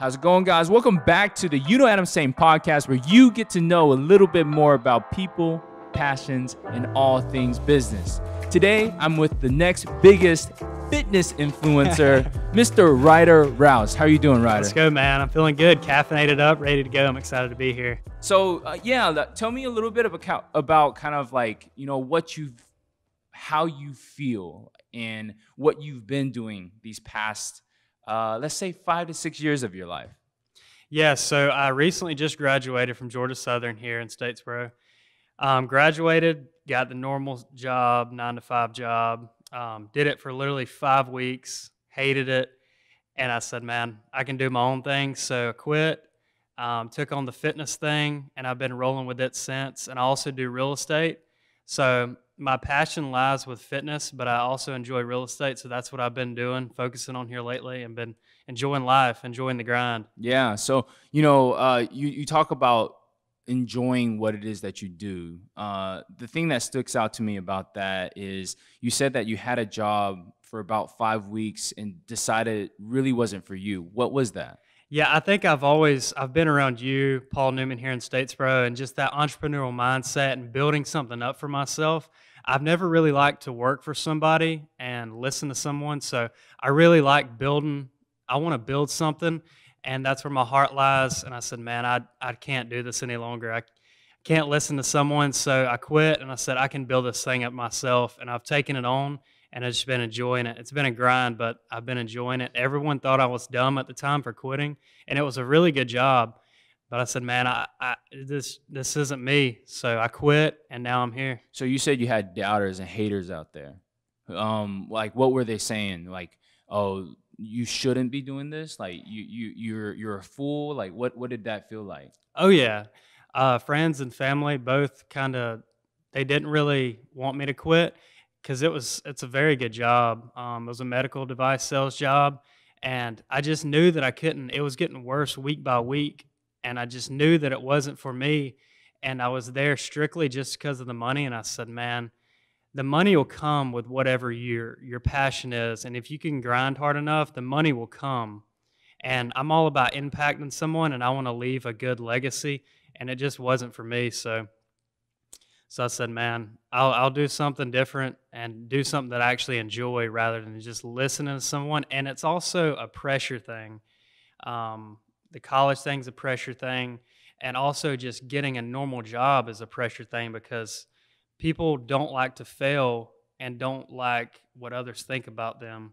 How's it going, guys? Welcome back to the UKnowAdamTsang podcast, where you get to know a little bit more about people, passions, and all things business. Today, I'm with the next biggest fitness influencer, Mr. Ryder Rouse. How are you doing, Ryder? Let's go, man. I'm feeling good, caffeinated up, ready to go. I'm excited to be here. So, tell me a little bit about kind of like, how you feel and what you've been doing these past let's say 5 to 6 years of your life. Yeah, so I recently just graduated from Georgia Southern here in Statesboro. Graduated, got the normal job, 9-to-5 job. Did it for literally 5 weeks, hated it. And I said, man, I can do my own thing. So I quit, took on the fitness thing, and I've been rolling with it since. And I also do real estate. So my passion lies with fitness, but I also enjoy real estate. So that's what I've been doing, focusing on here lately, and been enjoying life, enjoying the grind. Yeah. So, you talk about enjoying what it is that you do. The thing that sticks out to me about that is you said that you had a job for about 5 weeks and decided it really wasn't for you. What was that? Yeah, I think I've been around you, Paul Newman, here in Statesboro, and just that entrepreneurial mindset and building something up for myself. I've never really liked to work for somebody and listen to someone, so I really like building. I want to build something, and that's where my heart lies. And I said, man, I can't do this any longer. I can't listen to someone, so I quit, and I said, I can build this thing up myself, and I've taken it on. And I've just been enjoying it. It's been a grind, but I've been enjoying it. Everyone thought I was dumb at the time for quitting, and it was a really good job. But I said, man, this isn't me. So I quit, and now I'm here. So you said you had doubters and haters out there. Like, what were they saying? Like, oh, you shouldn't be doing this. Like, you're a fool. Like, what did that feel like? Oh yeah, friends and family both they didn't really want me to quit. Because it's a very good job. It was a medical device sales job, and I just knew that I couldn't. It was getting worse week by week, and I just knew that it wasn't for me. And I was there strictly just because of the money. And I said, man, the money will come with whatever your passion is, and if you can grind hard enough, the money will come. And I'm all about impacting someone, and I want to leave a good legacy. And it just wasn't for me, so I said, man, I'll do something different and do something that I actually enjoy rather than just listening to someone. And it's also a pressure thing. The college thing's a pressure thing. And also just getting a normal job is a pressure thing because people don't like to fail and don't like what others think about them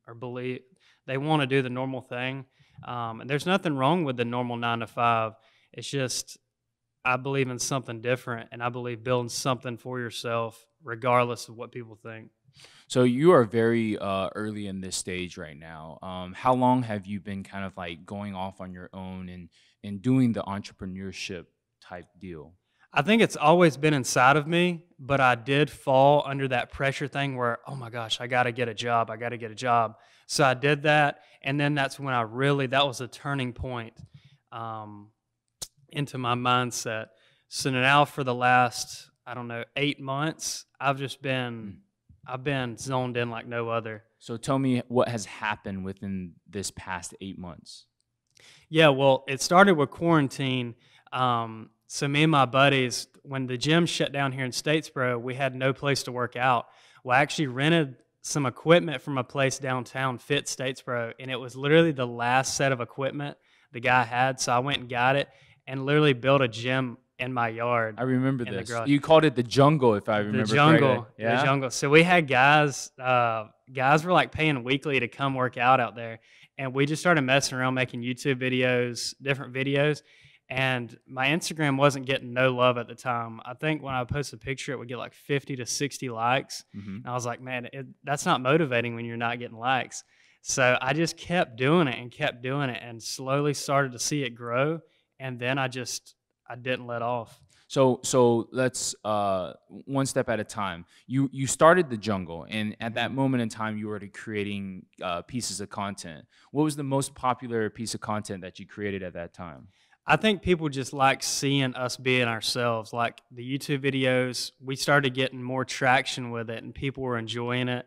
or believe. They want to do the normal thing. And there's nothing wrong with the normal 9-to-5. It's just I believe in something different, and I believe building something for yourself regardless of what people think. So you are very early in this stage right now. How long have you been kind of like going off on your own and doing the entrepreneurship type deal? I think it's always been inside of me, but I did fall under that pressure thing where, oh my gosh, I got to get a job. I got to get a job. So I did that, and then that's when that was a turning point into my mindset. So now for the last, 8 months, I've been zoned in like no other. So tell me what has happened within this past 8 months. Yeah, well, it started with quarantine. So me and my buddies, when the gym shut down here in Statesboro, we had no place to work out. Well, I actually rented some equipment from a place downtown, Fit Statesboro, and it was literally the last set of equipment the guy had. So I went and got it and literally built a gym in my yard. I remember this. You called it the jungle, if I remember correctly. Yeah? The jungle. So we had guys were like paying weekly to come work out there. And we just started messing around making YouTube videos, different videos. And my Instagram wasn't getting no love at the time. I think when I post a picture, it would get like 50 to 60 likes. And I was like, man, that's not motivating when you're not getting likes. So I just kept doing it and slowly started to see it grow. And then I didn't let off. So let's one step at a time. You started the jungle, and at that moment in time, you were creating pieces of content. What was the most popular piece of content that you created at that time? I think people just like seeing us being ourselves. Like the YouTube videos, we started getting more traction with it, and people were enjoying it.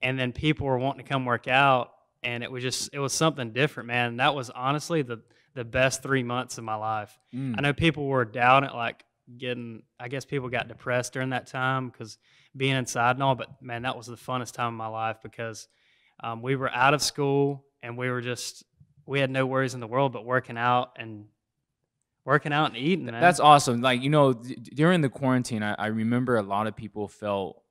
And then people were wanting to come work out, and it was something different, man. And that was honestly the best 3 months of my life. I know people were down at like I guess people got depressed during that time because being inside and all, but man, that was the funnest time of my life because we were out of school and we had no worries in the world but working out and eating, man. That's awesome. Like, during the quarantine, I remember a lot of people felt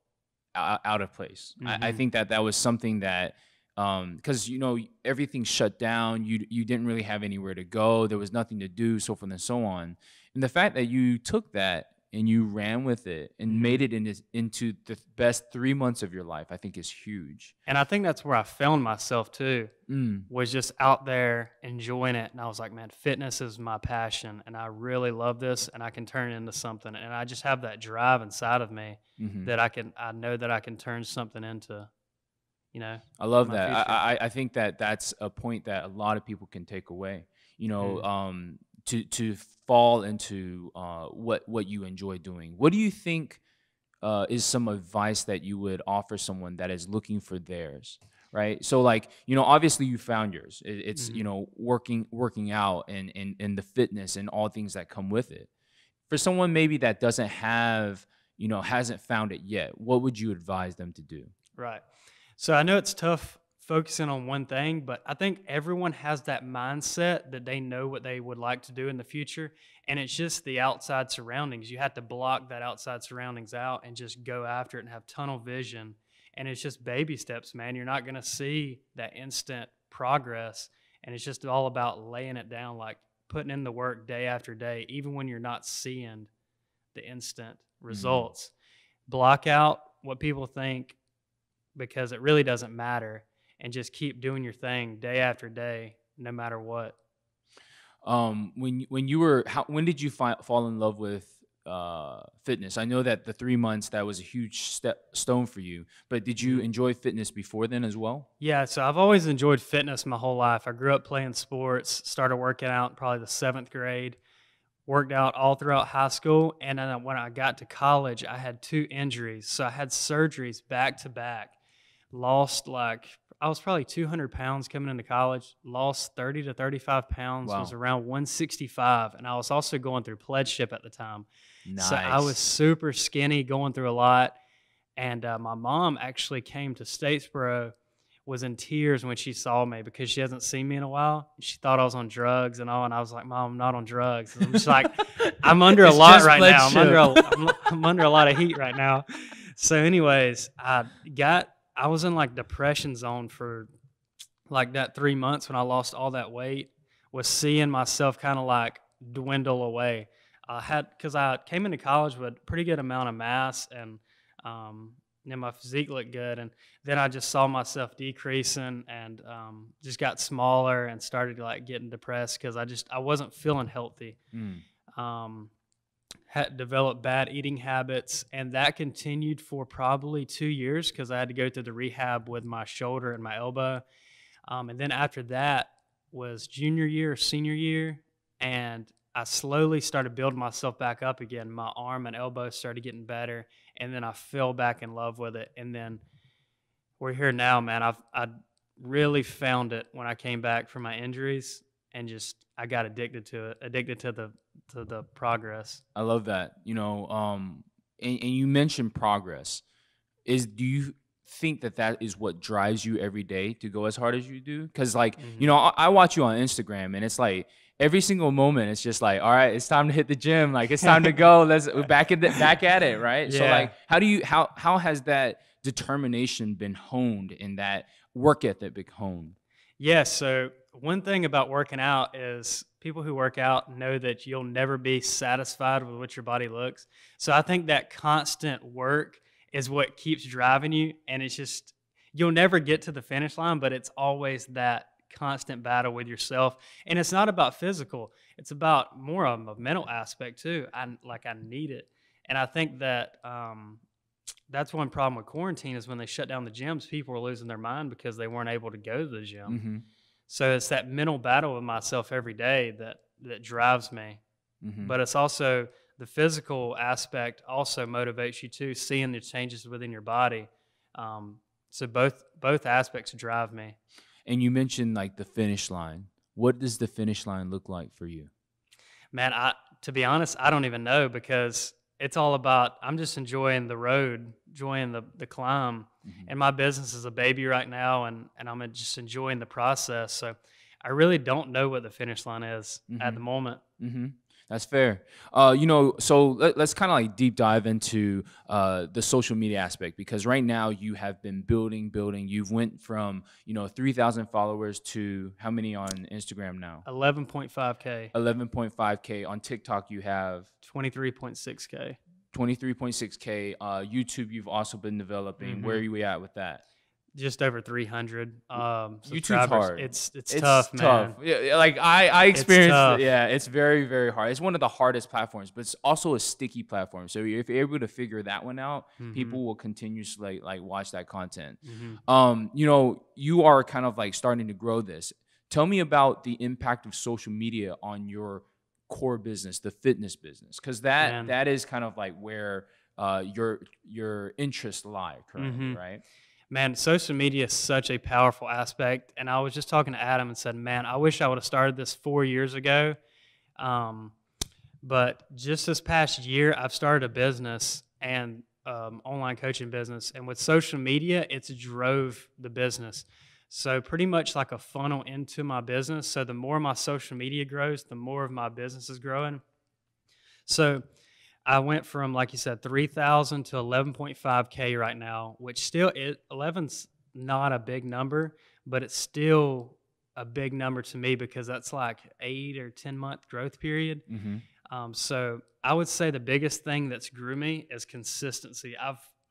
out of place. I think that was something that, because everything shut down, you didn't really have anywhere to go, there was nothing to do, so forth and so on. And the fact that you took that and you ran with it and made it into the best 3 months of your life, I think is huge. And I think that's where I found myself too, was just out there enjoying it. And I was like, man, fitness is my passion and I really love this and I can turn it into something. And I just have that drive inside of me that I know that I can turn something into, I love that. I think that that's a point that a lot of people can take away, to fall into what you enjoy doing. What do you think is some advice that you would offer someone that is looking for theirs, right? So like, obviously you found yours. It's, working out and the fitness and all things that come with it. For someone maybe that doesn't have, hasn't found it yet, what would you advise them to do? Right. So I know it's tough focusing on one thing, but I think everyone has that mindset that they know what they would like to do in the future, and it's just the outside surroundings. You have to block that outside surroundings out and just go after it and have tunnel vision, and it's just baby steps, man. You're not going to see that instant progress, and it's just all about laying it down, like putting in the work day after day, even when you're not seeing the instant results. Block out what people think because it really doesn't matter, and just keep doing your thing day after day, no matter what. When did you fall in love with fitness? I know that the 3 months, that was a huge stone for you, but did you enjoy fitness before then as well? Yeah, so I've always enjoyed fitness my whole life. I grew up playing sports, started working out in probably the 7th grade, worked out all throughout high school, and then when I got to college, I had 2 injuries. So I had surgeries back to back. I was probably 200 pounds coming into college, lost 30 to 35 pounds, was around 165, and I was also going through pledgeship at the time. Nice. So I was super skinny, going through a lot, and my mom actually came to Statesboro, was in tears when she saw me because she hasn't seen me in a while. She thought I was on drugs and all, and I was like, Mom, I'm not on drugs. And I'm just like, I'm under a lot right now. I'm under a lot of heat right now. So anyways, I was in like depression zone for like that 3 months when I lost all that weight, was seeing myself kind of like dwindle away. Because I came into college with a pretty good amount of mass and my physique looked good. And then I just saw myself decreasing and just got smaller and started like getting depressed because I wasn't feeling healthy. Had developed bad eating habits, and that continued for probably 2 years because I had to go through the rehab with my shoulder and my elbow. And then after that was junior year, senior year, and I slowly started building myself back up again. My arm and elbow started getting better, and then I fell back in love with it. And then we're here now, man. I really found it when I came back from my injuries, and I got addicted to it, addicted to the progress. I love that. And you mentioned progress. Do you think that is what drives you every day to go as hard as you do? Because like, I watch you on Instagram, and it's like every single moment, it's just like, all right, it's time to hit the gym. Like, it's time to go. We're back at it, right? Yeah. So like, how has that determination been honed and that work ethic been honed? Yeah, so one thing about working out is people who work out know that you'll never be satisfied with what your body looks. So I think that constant work is what keeps driving you, and it's just, you'll never get to the finish line, but it's always that constant battle with yourself. And it's not about physical, it's about more of a mental aspect too. I need it. And I think that that's one problem with quarantine is when they shut down the gyms, people were losing their mind because they weren't able to go to the gym. So it's that mental battle with myself every day that drives me. But it's also the physical aspect also motivates you too, seeing the changes within your body. So both aspects drive me. And you mentioned like the finish line. What does the finish line look like for you? Man, to be honest, I don't even know, because it's all about, I'm just enjoying the road, enjoying the climb. And my business is a baby right now, and I'm just enjoying the process. So I really don't know what the finish line is at the moment. That's fair. So let's kind of like deep dive into the social media aspect, because right now you have been building. You've went from 3,000 followers to how many on Instagram now? 11.5K. 11.5K on TikTok. You have 23.6K. 23.6K. YouTube, you've also been developing. Where are you at with that? Just over 300. YouTube's hard. It's tough, man. Yeah, like I experienced. It's Yeah, it's very, very hard. It's one of the hardest platforms, but it's also a sticky platform. So if you're able to figure that one out, people will continuously like watch that content. You are kind of like starting to grow this. Tell me about the impact of social media on your core business, the fitness business, because that is kind of like where your interests lie currently, right? Man, social media is such a powerful aspect. And I was just talking to Adam and said, man, I wish I would have started this 4 years ago. But just this past year, I've started a business and online coaching business. And with social media, it's drove the business. So pretty much like a funnel into my business. So the more my social media grows, the more of my business is growing. So I went from, like you said, 3,000 to 11.5K right now, which still 11's not a big number, but it's still a big number to me, because that's like 8 or 10 month growth period. So I would say the biggest thing that's grew me is consistency.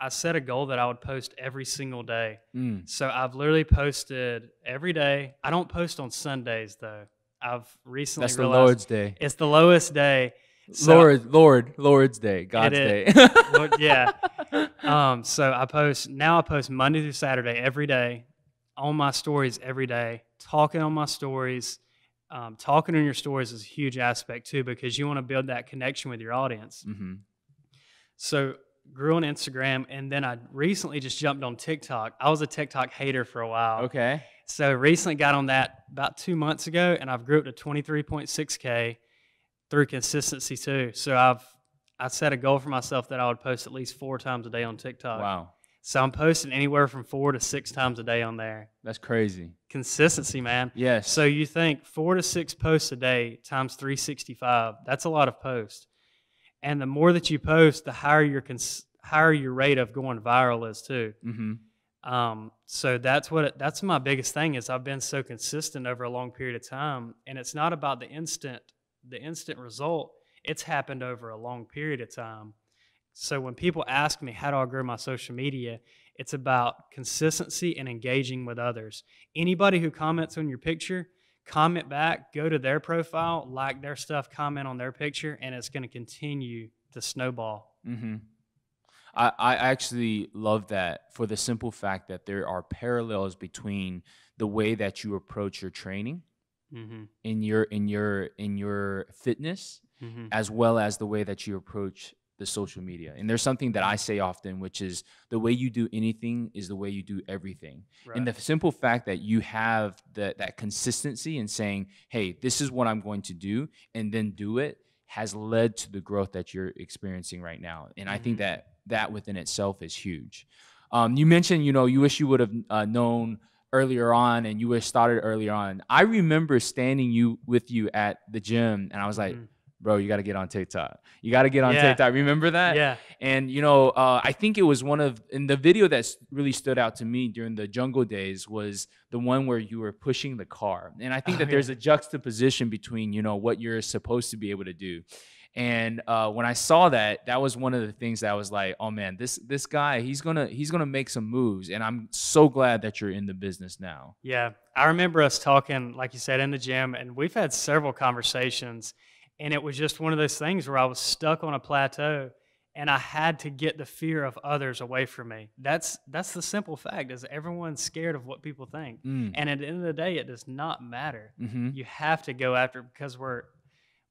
I set a goal that I would post every single day. So I've literally posted every day. I don't post on Sundays though. I've recently realized the Lord's Day. It's the lowest day. So, Lord's Day, God's Day. Yeah. So I post Monday through Saturday every day, on my stories every day, talking on my stories. Talking on your stories is a huge aspect too, because you want to build that connection with your audience. So grew on Instagram, and then I recently just jumped on TikTok. I was a TikTok hater for a while. Okay. So recently got on that about 2 months ago, and I've grew up to 23.6K. Through consistency too. So I set a goal for myself that I would post at least 4 times a day on TikTok. Wow. So I'm posting anywhere from 4 to 6 times a day on there. That's crazy. Consistency, man. Yes. So you think 4 to 6 posts a day times 365, that's a lot of posts. And the more that you post, the higher your rate of going viral is too. So that's my biggest thing, is I've been so consistent over a long period of time, and it's not about the instant result. It's happened over a long period of time. So when people ask me, how do I grow my social media? It's about consistency and engaging with others. Anybody who comments on your picture, comment back, go to their profile, like their stuff, comment on their picture, and it's going to continue to snowball. I actually love that, for the simple fact that there are parallels between the way that you approach your training in your fitness, as well as the way that you approach the social media. And there's something that I say often, which is the way you do anything is the way you do everything. Right. And the simple fact that you have that consistency in saying, hey, this is what I'm going to do, and then do it, has led to the growth that you're experiencing right now. And I think that within itself is huge. You mentioned, you wish you would have known earlier on, and you wish started earlier on. I remember standing with you at the gym, and I was like, bro, you got to get on TikTok. You got to get on TikTok. Remember that? Yeah. And, I think it was in the video that really stood out to me during the jungle days was the one where you were pushing the car. And I think that there's a juxtaposition between, what you're supposed to be able to do. And when I saw that, that was one of the things that I was like, oh man, this guy, he's gonna make some moves. And I'm so glad that you're in the business now. Yeah. I remember us talking, like you said, in the gym, and we've had several conversations. And it was just one of those things where I was stuck on a plateau, and I had to get the fear of others away from me. That's the simple fact, is everyone's scared of what people think. And at the end of the day, it does not matter. You have to go after it, because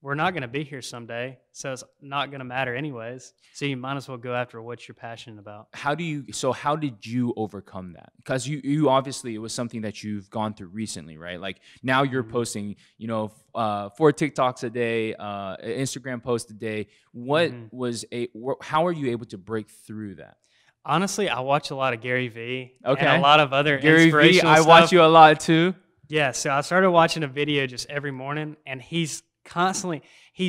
we're not going to be here someday, so it's not going to matter anyways. So you might as well go after what you're passionate about. How did you overcome that? Because you obviously, it was something that you've gone through recently, right? Like now you're posting, 4 TikToks a day, Instagram post a day. How are you able to break through that? Honestly, I watch a lot of Gary Vee and Okay. a lot of other Gary Vee, inspirational I stuff. watch you a lot too. Yeah, so I started watching a video just every morning, and he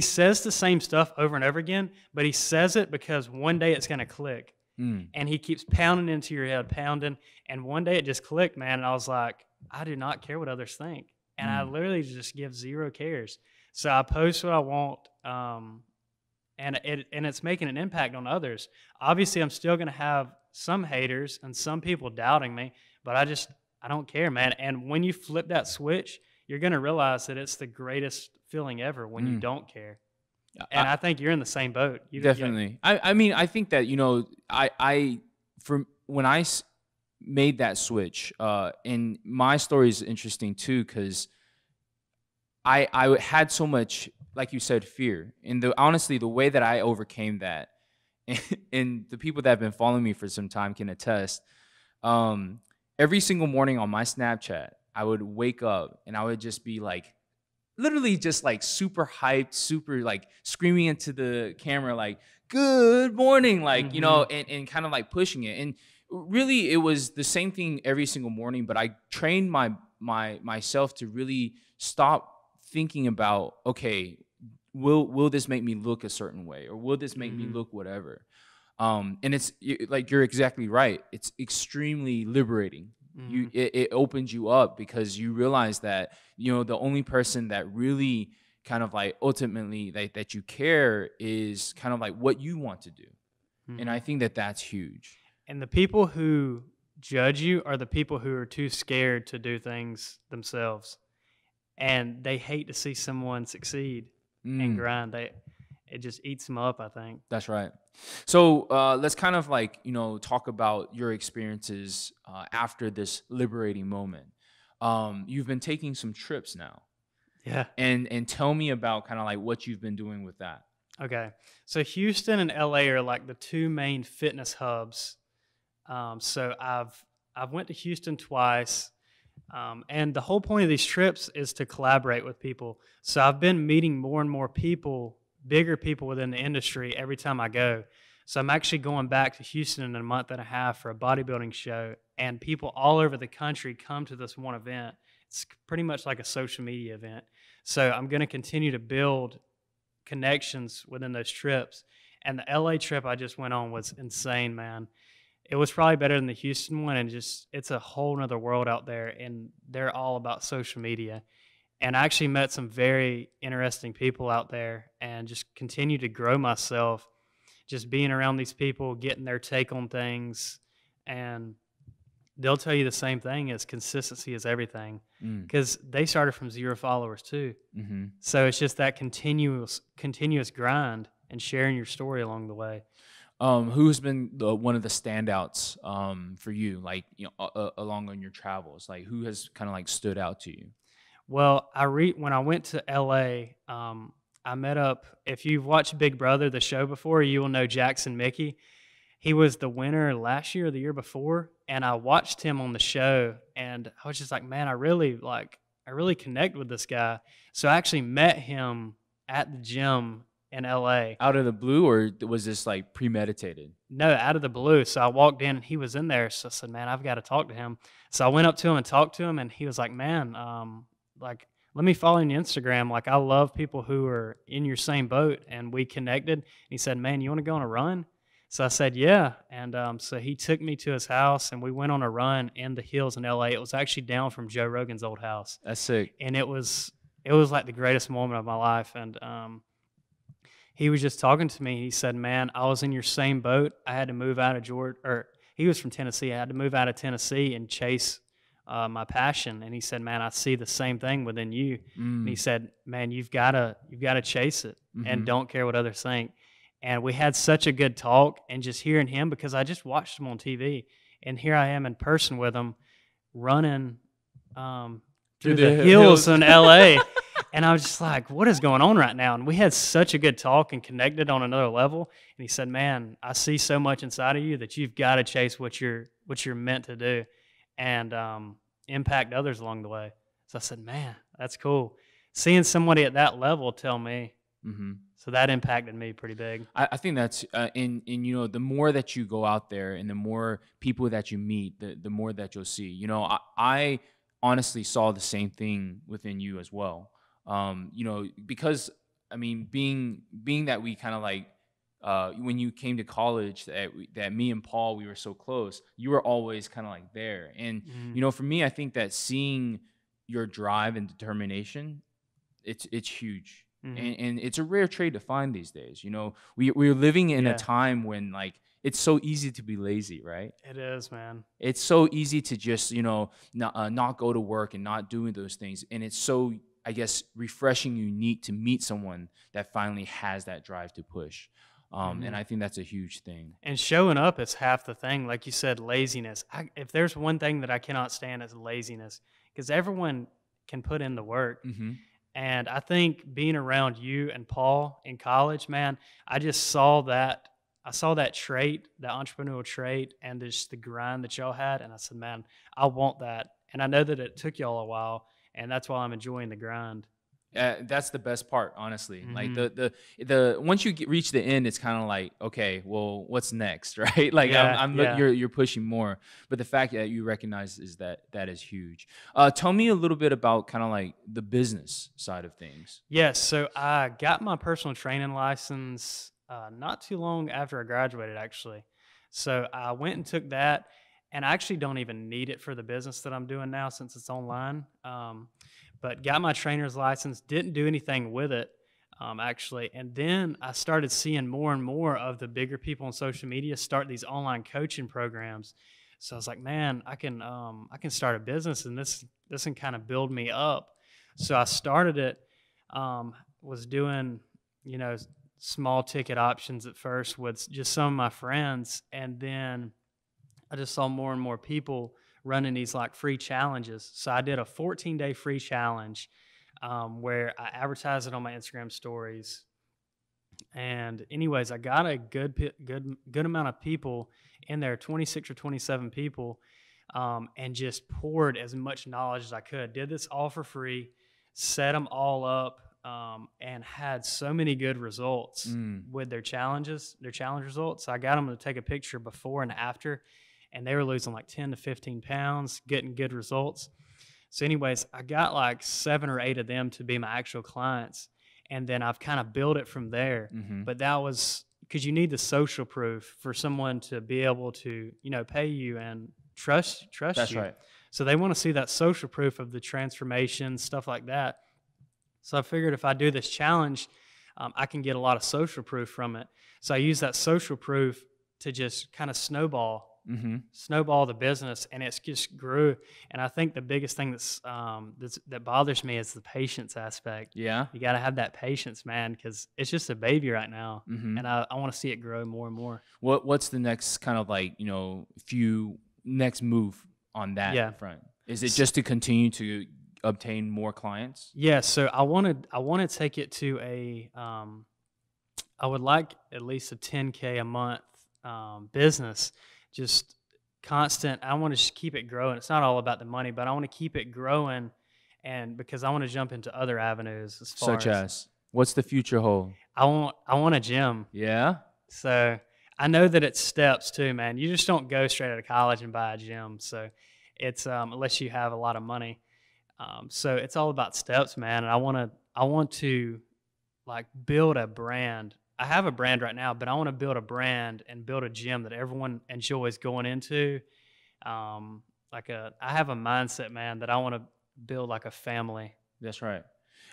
says the same stuff over and over again, but he says it because one day it's going to click. And he keeps pounding into your head, pounding, and one day it just clicked, man, and I was like, I do not care what others think. And I literally just give zero cares. So I post what I want, and it's making an impact on others. Obviously, I'm still going to have some haters and some people doubting me, but I don't care, man. And when you flip that switch, you're going to realize that it's the greatest feeling ever when you don't care. And I think you're in the same boat. Definitely. I mean, I think that, when I made that switch, and my story is interesting too, because I had so much, like you said, fear. And honestly, the way that I overcame that, and the people that have been following me for some time can attest, every single morning on my Snapchat, I would wake up and I would just be like, literally just like super hyped, super like screaming into the camera, like, good morning, like, and kind of like pushing it. And really it was the same thing every single morning, but I trained myself to really stop thinking about, okay, will this make me look a certain way, or will this make me look whatever? And it's like, you're exactly right. It's extremely liberating. It opens you up, because you realize that, the only person that really kind of like ultimately that you care is kind of like what you want to do. And I think that that's huge. And the people who judge you are the people who are too scared to do things themselves. And they hate to see someone succeed and grind. It just eats them up, I think. That's right. So let's kind of like, talk about your experiences after this liberating moment. You've been taking some trips now. Yeah. And tell me about kind of like what you've been doing with that. Okay. So Houston and LA are like the two main fitness hubs. So I've went to Houston twice. And the whole point of these trips is to collaborate with people. So I've been meeting more and more people, bigger people within the industry every time I go. So I'm actually going back to Houston in a month and a half for a bodybuilding show, and people all over the country come to this one event. It's pretty much like a social media event. So I'm going to continue to build connections within those trips. And the LA trip I just went on was insane, man. It was probably better than the Houston one, and it's a whole nother world out there, and they're all about social media. And I actually met some very interesting people out there, and just continue to grow myself, just being around these people, getting their take on things. And they'll tell you the same thing, as consistency is everything, because they started from 0 followers too. So it's just that continuous grind and sharing your story along the way. Who's been one of the standouts for you, like, along on your travels? Like, who has kind of like stood out to you? Well, when I went to LA, I met up. If you've watched Big Brother, the show before, you will know Jackson Mickey. He was the winner last year or the year before, and I watched him on the show, and I was just like, man, I really connect with this guy. So I actually met him at the gym in LA. Out of the blue, or was this like premeditated? No, out of the blue. So I walked in and he was in there. So I said, man, I've got to talk to him. So I went up to him and talked to him, and he was like, man, like, let me follow you on Instagram. Like, I love people who are in your same boat. And we connected. And he said, man, you want to go on a run? So I said, yeah. And so he took me to his house, and we went on a run in the hills in LA. It was actually down from Joe Rogan's old house. That's sick. And it was like the greatest moment of my life. And he was just talking to me. He said, man, I was in your same boat. I had to move out of Georgia, or he was from Tennessee. I had to move out of Tennessee and chase my passion. And he said, man, I see the same thing within you. And he said, man, you've got to chase it and don't care what others think. And we had such a good talk, and just hearing him, because I just watched him on TV, and here I am in person with him running through the hills in LA. And I was just like, what is going on right now? And we had such a good talk and connected on another level. And he said, man, I see so much inside of you that you've got to chase what you're meant to do and impact others along the way. So I said, man, that's cool. Seeing somebody at that level tell me, so that impacted me pretty big. I think that's in you know, the more that you go out there and the more people that you meet, the more that you'll see. You know, I honestly saw the same thing within you as well. You know, because I mean, being that we kind of like when you came to college, that me and Paul, we were so close. You were always kind of like there, and you know, for me, I think that seeing your drive and determination, it's huge. And it's a rare trait to find these days. You know, we're living in a time when like it's so easy to be lazy, right? It is, man. It's so easy to just, you know, not go to work and not doing those things. And it's so, I guess, refreshing, unique to meet someone that finally has that drive to push. And I think that's a huge thing. And showing up is half the thing. Like you said, laziness. If there's one thing that I cannot stand, it's laziness, because everyone can put in the work. And I think being around you and Paul in college, man, I just saw that. I saw that trait, that entrepreneurial trait, and just the grind that y'all had. And I said, man, I want that. And I know that it took y'all a while, and that's why I'm enjoying the grind. That's the best part, honestly. Like the once you reach the end, it's kind of like, okay, well, what's next, right? Like you're pushing more, but the fact that you recognize is that is huge. Tell me a little bit about kind of like the business side of things. Yes, so I got my personal training license not too long after I graduated, actually. So I went and took that, and I actually don't even need it for the business that I'm doing now since it's online. But got my trainer's license, didn't do anything with it, actually. And then I started seeing more and more of the bigger people on social media start these online coaching programs. So I was like, man, I can start a business, and this can kind of build me up. So I started it, was doing, you know, small ticket options at first with just some of my friends. And then I just saw more and more people running these like free challenges. So I did a 14-day free challenge where I advertised it on my Instagram stories. And anyways, I got a good amount of people in there, 26 or 27 people, and just poured as much knowledge as I could. Did this all for free, set them all up, and had so many good results with their challenge results. So I got them to take a picture before and after, and they were losing like 10 to 15 pounds, getting good results. So anyways, I got like 7 or 8 of them to be my actual clients. And then I've kind of built it from there. But that was because you need the social proof for someone to be able to, you know, pay you and trust That's you. right. So they want to see that social proof of the transformation, stuff like that. So I figured if I do this challenge, I can get a lot of social proof from it. So I use that social proof to just kind of snowball the business, and it's just grew. And I think the biggest thing that bothers me is the patience aspect. Yeah, you got to have that patience, man, because it's just a baby right now, and I want to see it grow more and more. What's the next kind of like, you know, next move on that front? Is it just to continue to obtain more clients? Yeah, so I want to take it to a I would like at least a 10K a month business. Just constant. I want to just keep it growing. It's not all about the money, but I want to keep it growing, and because I want to jump into other avenues such as what's the future hold? I want a gym. Yeah. So I know that it's steps too, man. You just don't go straight out of college and buy a gym. So it's unless you have a lot of money. So it's all about steps, man. And I want to like build a brand. I have a brand right now, but I want to build a brand and build a gym that everyone enjoys going into. I have a mindset, man, that I want to build like a family. That's right.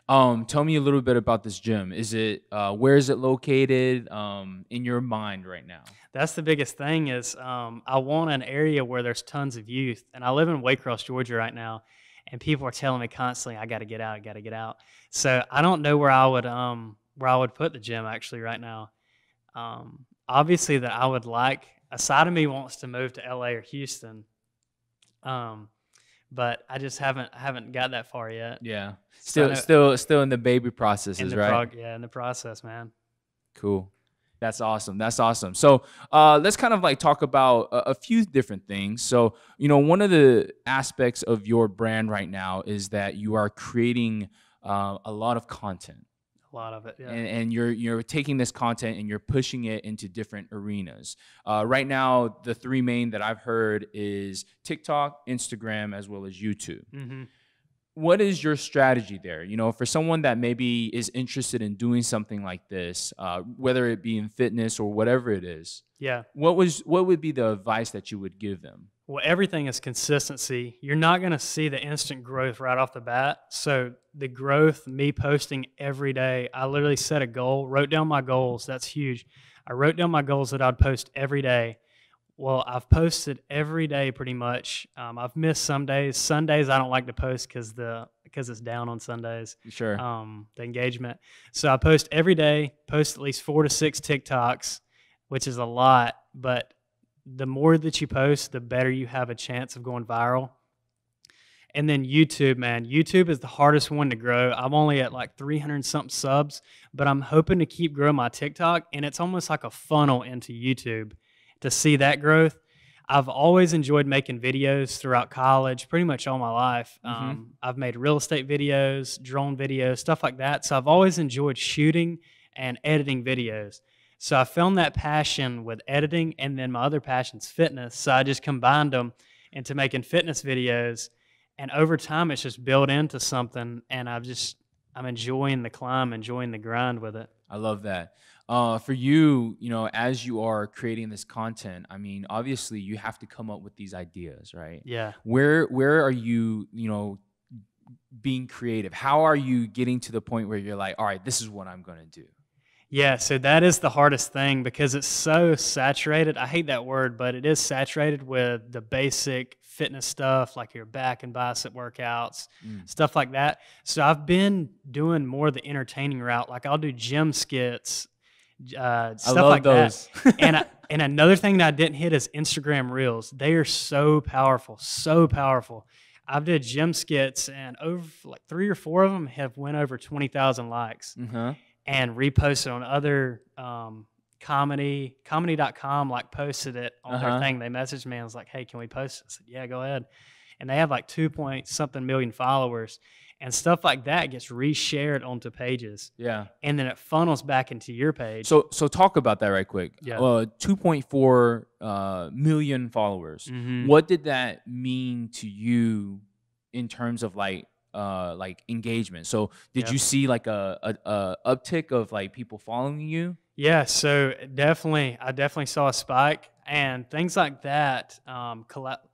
Tell me a little bit about this gym. Is it where is it located in your mind right now? That's the biggest thing is I want an area where there's tons of youth. And I live in Waycross, Georgia right now, and people are telling me constantly, I got to get out. So I don't know where I would put the gym actually right now. Obviously that I would like, a side of me wants to move to LA or Houston. but I just haven't got that far yet. Yeah. So Still in the baby processes, right? in the process, man. Cool. That's awesome. That's awesome. So let's kind of like talk about a few different things. So, one of the aspects of your brand right now is that you are creating a lot of content. A lot of it, yeah. And you're taking this content and you're pushing it into different arenas. Right now, the three main that I've heard is TikTok, Instagram, as well as YouTube. Mm-hmm. What is your strategy there? For someone that maybe is interested in doing something like this, whether it be in fitness or whatever it is. Yeah. What would be the advice that you would give them? Well, everything is consistency. You're not going to see the instant growth right off the bat. So the growth, me posting every day, I literally set a goal, wrote down my goals. That's huge. I wrote down my goals that I'd post every day. Well, I've posted every day pretty much. I've missed some days. Sundays I don't like to post because it's down on Sundays. Sure. The engagement. So I post every day. Post at least 4 to 6 TikToks, which is a lot. But the more that you post, the better you have a chance of going viral. And then YouTube, man. YouTube is the hardest one to grow. I'm only at like 300 something subs, but I'm hoping to keep growing my TikTok. And it's almost like a funnel into YouTube to see that growth. I've always enjoyed making videos throughout college, pretty much all my life. Mm-hmm. I've made real estate videos, drone videos, stuff like that. So I've always enjoyed shooting and editing videos. So I found that passion with editing, and then my other passion's fitness. So I just combined them into making fitness videos. And over time, it's just built into something, and I'm enjoying the climb, enjoying the grind with it. I love that. For you, as you are creating this content, I mean, obviously you have to come up with these ideas, right? Yeah. Where are you, being creative? How are you getting to the point where you're like, all right, this is what I'm going to do? Yeah, so that is the hardest thing because it's so saturated. I hate that word, but it is saturated with the basic fitness stuff like your back and bicep workouts, stuff like that. So I've been doing more the entertaining route. Like I'll do gym skits, stuff like those. that. And another thing that I didn't hit is Instagram Reels. They are so powerful, so powerful. I've did gym skits, and over like 3 or 4 of them have went over 20,000 likes. Mm-hmm. And reposted on other comedy.com, like posted it on their thing. They messaged me and was like, hey, can we post it? I said, yeah, go ahead. And they have like 2-point-something million followers. And stuff like that gets reshared onto pages. Yeah. And then it funnels back into your page. So talk about that right quick. Yeah. 2.4 million followers. Mm-hmm. What did that mean to you in terms of like engagement? So did you see like a uptick of like people following you? Yeah, so I definitely saw a spike, and things like that.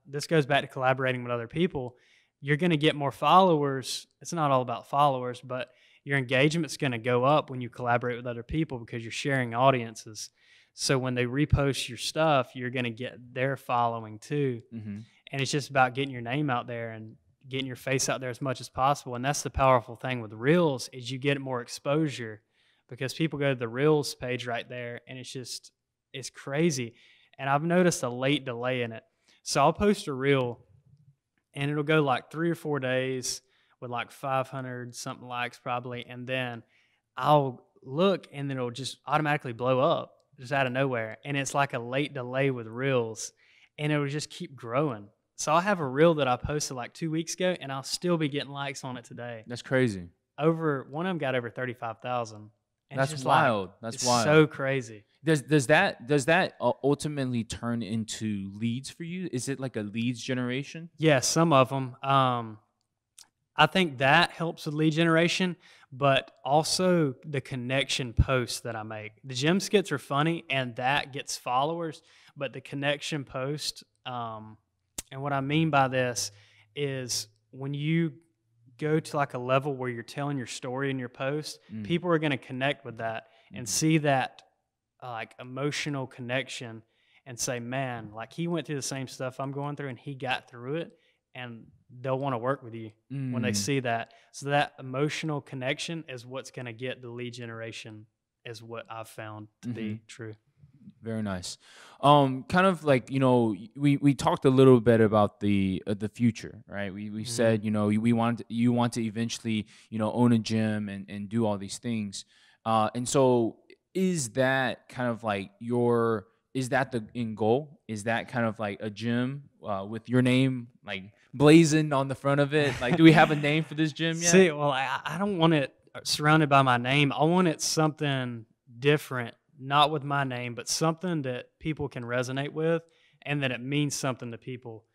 This goes back to collaborating with other people. You're going to get more followers. It's not all about followers, but your engagement's going to go up when you collaborate with other people because you're sharing audiences. So when they repost your stuff, you're going to get their following too. Mm-hmm. And it's just about getting your name out there and getting your face out there as much as possible. And that's the powerful thing with Reels is you get more exposure because people go to the Reels page right there, and it's crazy. And I've noticed a late delay in it. So I'll post a Reel, and it'll go like 3 or 4 days with like 500 something likes probably, and then I'll look, and then it'll just automatically blow up just out of nowhere. And it's like a late delay with Reels, and it'll just keep growing. So I'll have a Reel that I posted like 2 weeks ago, and I'll still be getting likes on it today. That's crazy. One of them got over 35,000. That's wild. That's wild. So crazy. Does that ultimately turn into leads for you? Is it like a leads generation? Yeah, some of them. I think that helps with lead generation, but also the connection posts that I make. The gym skits are funny, and that gets followers, but the connection post, and what I mean by this is when you go to like a level where you're telling your story in your post, people are going to connect with that and see that like emotional connection and say, man, like he went through the same stuff I'm going through and he got through it, and they'll want to work with you when they see that. So that emotional connection is what's going to get the lead generation, is what I've found to be true. Very nice. Kind of like, we talked a little bit about the future, right? We said, you want to eventually, own a gym and do all these things. And so is that kind of like is that the end goal? Is that kind of like a gym with your name like blazoned on the front of it? Like, do we have a name for this gym yet? See, well, I don't want it surrounded by my name. I want it something different, not with my name, but something that people can resonate with and that it means something to people.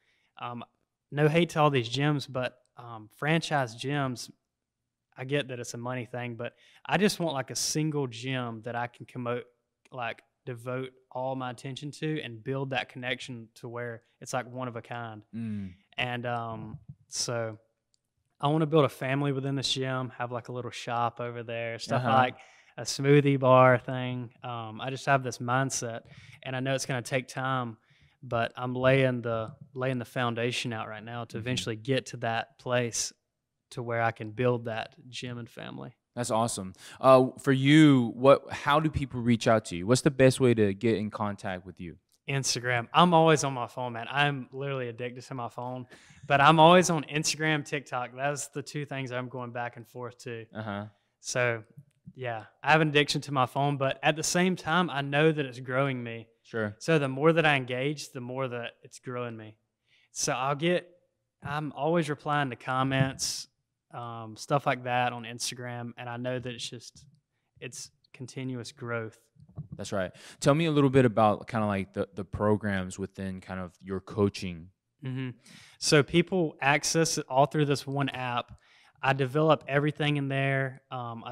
No hate to all these gyms, but franchise gyms, I get that it's a money thing, but I just want like a single gym that I can devote all my attention to and build that connection to where it's like one of a kind. And so I want to build a family within this gym, have like a little shop over there, stuff like a smoothie bar thing. I just have this mindset, and I know it's going to take time, but I'm laying the foundation out right now to eventually get to that place to where I can build that gym and family. That's awesome. For you, how do people reach out to you? What's the best way to get in contact with you? Instagram. I'm always on my phone, man. I'm literally addicted to my phone, but I'm always on Instagram, TikTok. That's the two things I'm going back and forth to. So yeah, I have an addiction to my phone, but at the same time, I know that it's growing me. Sure. So the more that I engage, the more that it's growing me. So I'm always replying to comments, stuff like that on Instagram, and I know that it's continuous growth. That's right. Tell me a little bit about kind of like the programs within kind of your coaching. So people access it all through this one app. I develop everything in there. I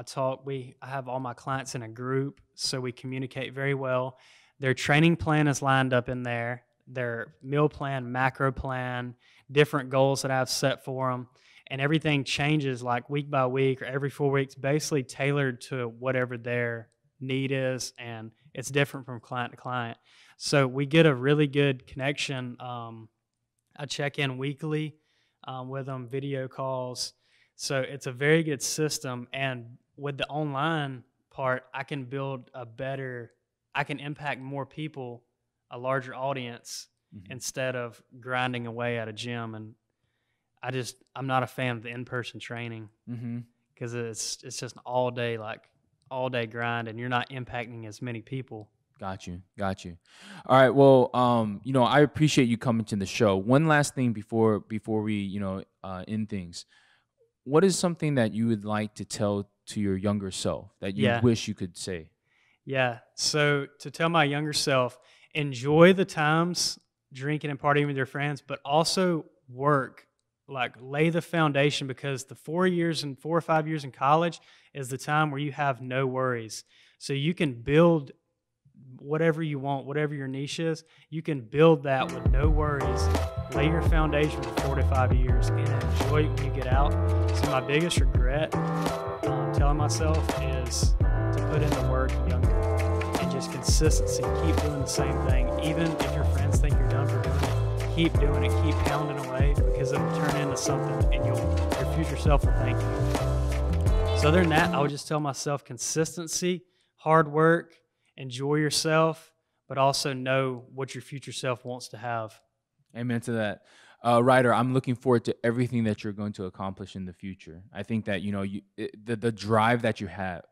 have all my clients in a group, so we communicate very well. Their training plan is lined up in there. Their meal plan, macro plan, different goals that I've set for them. And everything changes like week by week or every 4 weeks, basically tailored to whatever their need is, and it's different from client to client. So we get a really good connection. I check in weekly with them, video calls. So it's a very good system. And with the online part, I can impact more people, a larger audience, instead of grinding away at a gym. And I'm not a fan of the in-person training because it's just an all day grind, and you're not impacting as many people. Got you. All right. Well, I appreciate you coming to the show. One last thing before we, end things. What is something that you would like to tell to your younger self that you wish you could say? Yeah. So to tell my younger self, enjoy the times drinking and partying with your friends, but also work. Like lay the foundation, because the 4 or 5 years in college is the time where you have no worries. So you can build whatever you want, whatever your niche is, you can build that with no worries. Lay your foundation for 4 to 5 years and enjoy it when you get out. So my biggest regret telling myself is to put in the work younger and just consistency. Keep doing the same thing. Even if your friends think you're done for doing it, keep doing it. Keep pounding away, because it'll turn into something and your future self will thank you. So other than that, I would just tell myself consistency, hard work, enjoy yourself, but also know what your future self wants to have. Amen to that. Ryder, I'm looking forward to everything that you're going to accomplish in the future. I think that, the drive that you have,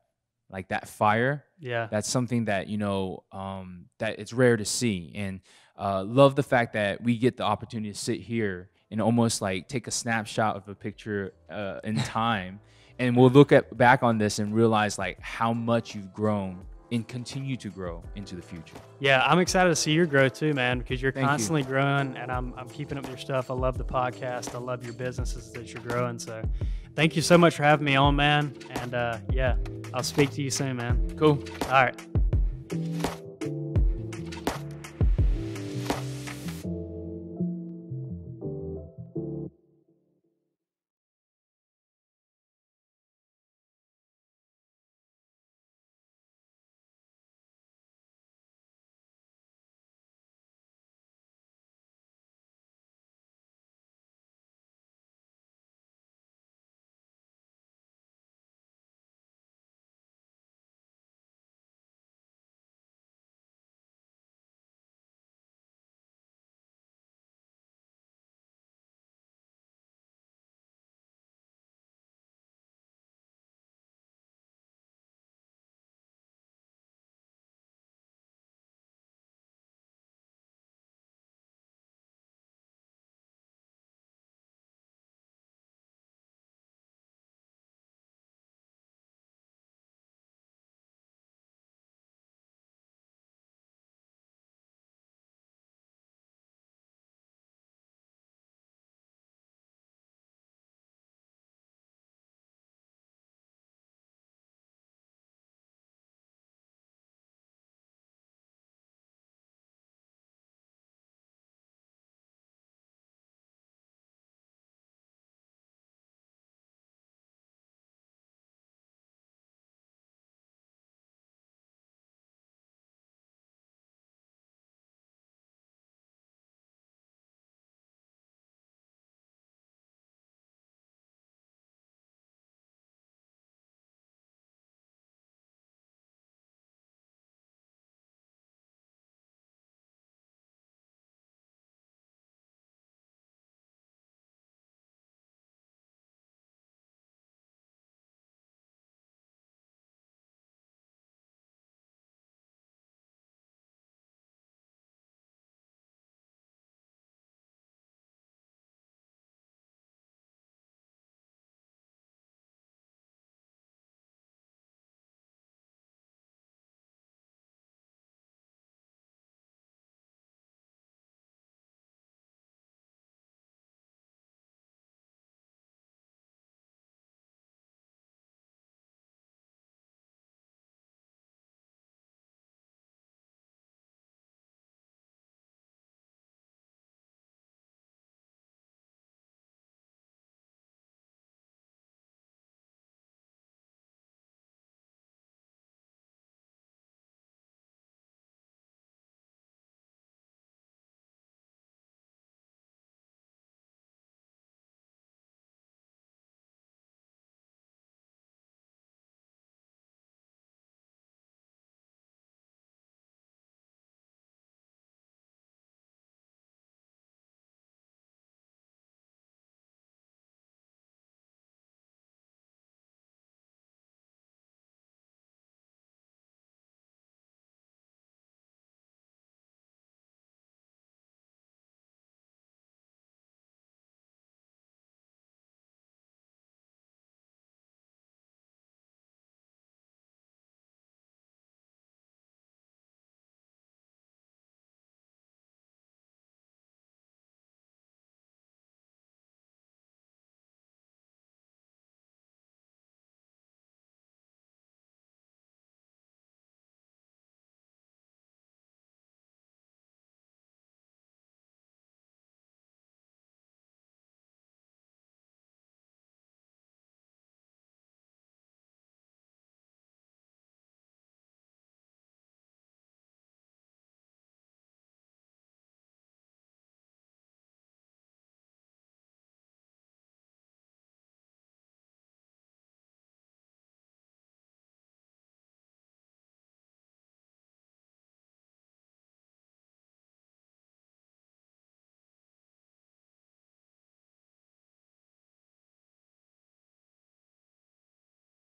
like that fire, that's something that, that it's rare to see. And love the fact that we get the opportunity to sit here and almost like take a snapshot of a picture in time. And we'll look back on this and realize like how much you've grown and continue to grow into the future. Yeah, I'm excited to see your growth too, man, because you're constantly growing, and I'm keeping up with your stuff. I love the podcast. I love your businesses that you're growing. So thank you so much for having me on, man. And I'll speak to you soon, man. Cool. All right.